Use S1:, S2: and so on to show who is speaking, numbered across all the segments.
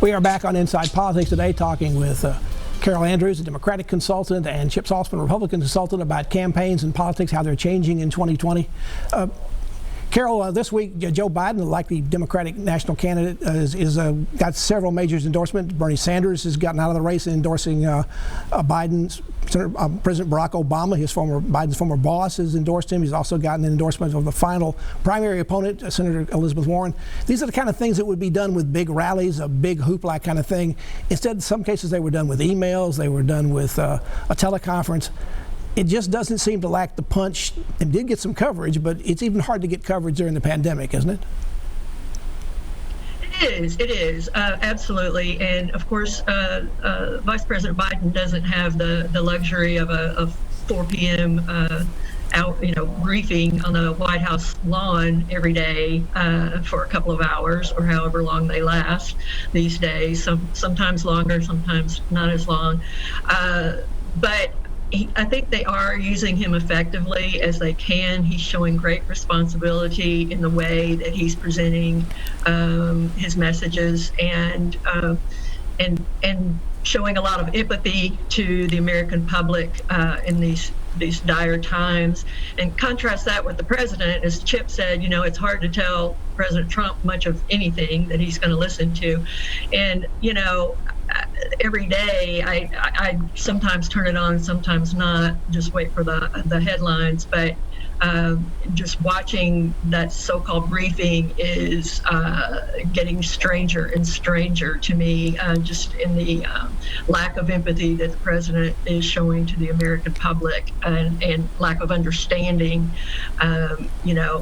S1: We are back on Inside Politics today talking with Carol Andrews, a Democratic consultant, and Chip Saltsman, Republican consultant, about campaigns and politics, how they're changing in 2020. Carol, this week, Joe Biden, the likely Democratic national candidate, got several major endorsements. Bernie Sanders has gotten out of the race endorsing President Barack Obama. Biden's former boss has endorsed him. He's also gotten an endorsement of the final primary opponent, Senator Elizabeth Warren. These are the kind of things that would be done with big rallies, a big hoopla kind of thing. Instead, in some cases, they were done with emails. They were done with a teleconference. It just doesn't seem to lack the punch. It did get some coverage, but it's even hard to get coverage during the pandemic, isn't it?
S2: It is, absolutely. And of course, Vice President Biden doesn't have the luxury of a 4 p.m. Briefing on the White House lawn every day for a couple of hours or however long they last these days. Sometimes longer, sometimes not as long. But I think they are using him effectively as they can. He's showing great responsibility in the way that he's presenting his messages and showing a lot of empathy to the American public in these dire times. And contrast that with the president. As Chip said, it's hard to tell President Trump much of anything that he's going to listen to. And, every day I sometimes turn it on, sometimes not, just wait for the headlines. But just watching that so-called briefing is getting stranger and stranger to me, just in the lack of empathy that the president is showing to the American public and lack of understanding,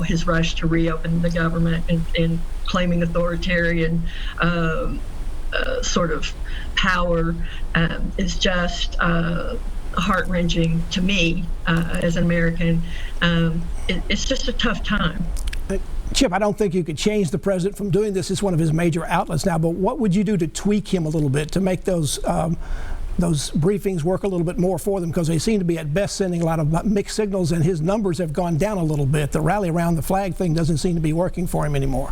S2: his rush to reopen the government and claiming authoritarian sort of power is just heart-wrenching to me as an American. It's just a tough time.
S1: Chip, I don't think you could change the president from doing this. It's one of his major outlets now, but what would you do to tweak him a little bit to make those briefings work a little bit more for them? Because they seem to be at best sending a lot of mixed signals, and his numbers have gone down a little bit. The rally around the flag thing doesn't seem to be working for him anymore.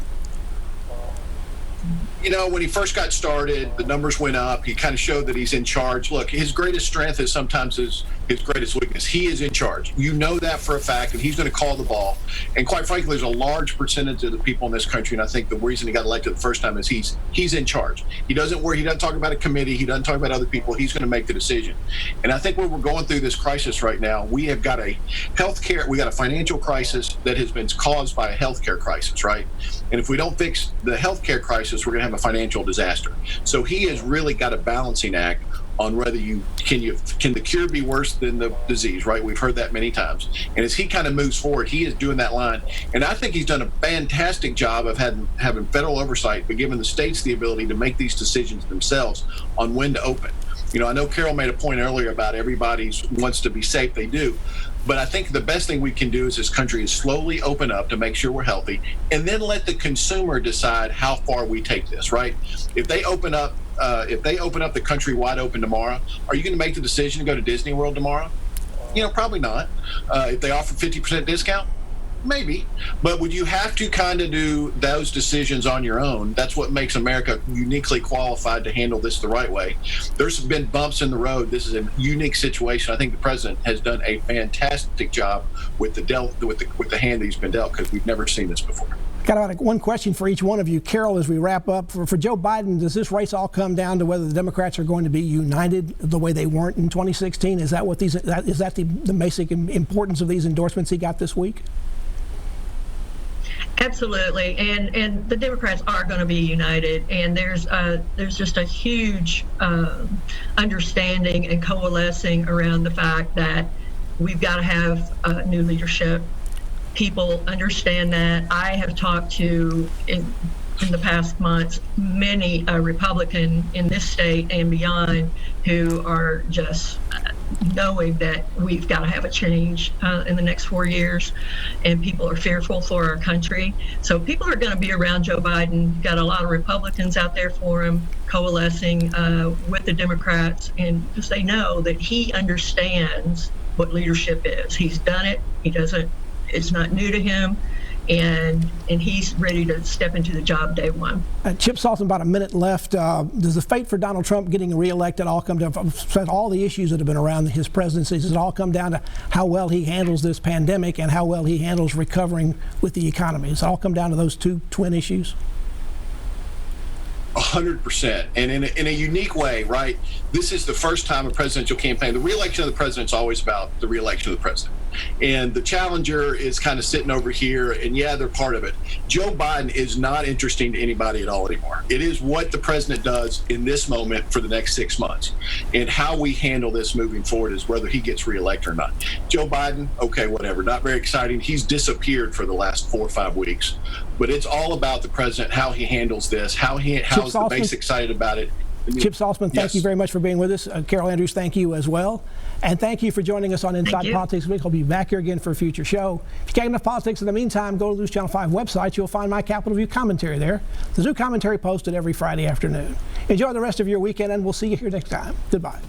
S3: When he first got started, the numbers went up. He kind of showed that he's in charge. Look, his greatest strength is sometimes his greatest weakness. He is in charge. You know that for a fact, and he's going to call the ball. And quite frankly, there's a large percentage of the people in this country, and I think the reason he got elected the first time is he's in charge. He doesn't talk about a committee. He doesn't talk about other people. He's going to make the decision. And I think when we're going through this crisis right now, we got a financial crisis that has been caused by a healthcare crisis, right? And if we don't fix the healthcare crisis, we're going to have a financial disaster. So he has really got a balancing act on whether can the cure be worse than the disease, right? We've heard that many times. And as he kind of moves forward, he is doing that line. And I think he's done a fantastic job of having federal oversight, but giving the states the ability to make these decisions themselves on when to open. I know Carol made a point earlier about everybody wants to be safe. They do. But I think the best thing we can do as this country is slowly open up to make sure we're healthy, and then let the consumer decide how far we take this, right? If they open up the country wide open tomorrow, are you going to make the decision to go to Disney World tomorrow? Probably not. If they offer 50% discount, maybe. But would you have to kind of do those decisions on your own? That's what makes America uniquely qualified to handle this the right way. There's been bumps in the road. This is a unique situation. I think the president has done a fantastic job with the hand that he's been dealt, because we've never seen this before.
S1: Got about one question for each one of you. Carol, as we wrap up, for Joe Biden, does this race all come down to whether the Democrats are going to be united the way they weren't in 2016? Is that the basic importance of these endorsements he got this week?
S2: Absolutely, and the Democrats are going to be united, and there's just a huge understanding and coalescing around the fact that we've got to have new leadership. People understand that. I have talked to, in the past months, many Republican in this state and beyond who are just knowing that we've got to have a change in the next 4 years, and people are fearful for our country. So people are going to be around Joe Biden. Got a lot of Republicans out there for him, coalescing with the Democrats, and because they know that he understands what leadership is. He's done it. It's not new to him. and he's ready to step into the job day one.
S1: Chip Saltzman, about a minute left. Does the fate for Donald Trump getting reelected all come down to all the issues that have been around his presidency? Does it all come down to how well he handles this pandemic and how well he handles recovering with the economy? Does it all come down to those two twin issues?
S3: 100%. And in a unique way, right? This is the first time a presidential campaign, the reelection of the president is always about the reelection of the president. And the challenger is kind of sitting over here, and yeah, they're part of it. Joe Biden is not interesting to anybody at all anymore. It is what the president does in this moment for the next 6 months. And how we handle this moving forward is whether he gets reelected or not. Joe Biden, okay, whatever, not very exciting. He's disappeared for the last 4 or 5 weeks. But it's all about the president, how he handles this, how is the base excited about it.
S1: Chip Saltzman, thank you very much for being with us. Carol Andrews, thank you as well. And thank you for joining us on Inside Politics Week. I'll be back here again for a future show. If you can't get enough politics in the meantime, go to News Channel 5 website. You'll find my Capitol View commentary there. There's new commentary posted every Friday afternoon. Enjoy the rest of your weekend, and we'll see you here next time. Goodbye.